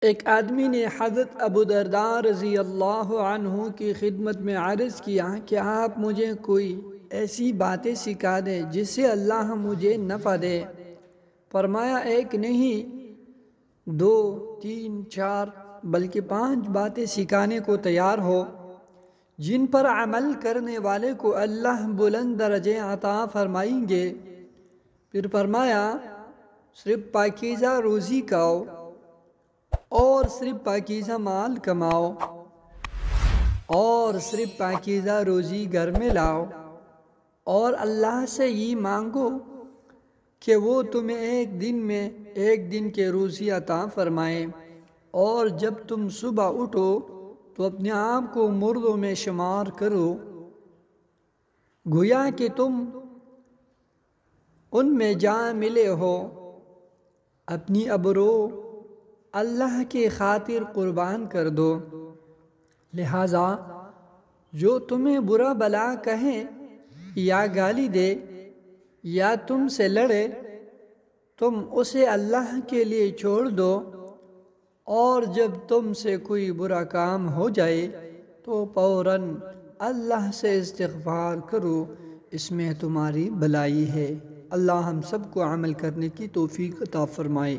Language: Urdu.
ایک آدمی نے حضرت ابو درداء رضی اللہ عنہ کی خدمت میں عرض کیا کہ آپ مجھے کوئی ایسی باتیں سکھا دیں جس سے اللہ مجھے نفع دے۔ فرمایا ایک نہیں، دو، تین، چار بلکہ 5 باتیں سکھانے کو تیار ہو جن پر عمل کرنے والے کو اللہ بلند درجے عطا فرمائیں گے۔ پھر فرمایا صرف پاکیزہ روزی کھاؤ اور صرف پاکیزہ مال کماؤ اور صرف پاکیزہ روزی گھر میں لاؤ اور اللہ سے یہ مانگو کہ وہ تمہیں ایک دن کے روزی عطا فرمائے، اور جب تم صبح اٹھو تو اپنے آپ کو مردوں میں شمار کرو، گویا کہ تم ان میں جا ملے ہو۔ اپنی ابرو اللہ کی خاطر قربان کر دو، لہذا جو تمہیں برا بھلا کہے یا گالی دے یا تم سے لڑے، تم اسے اللہ کے لیے چھوڑ دو، اور جب تم سے کوئی برا کام ہو جائے تو فوراً اللہ سے استغفار کرو، اس میں تمہاری بھلائی ہے۔ اللہ ہم سب کو عمل کرنے کی توفیق عطا فرمائے۔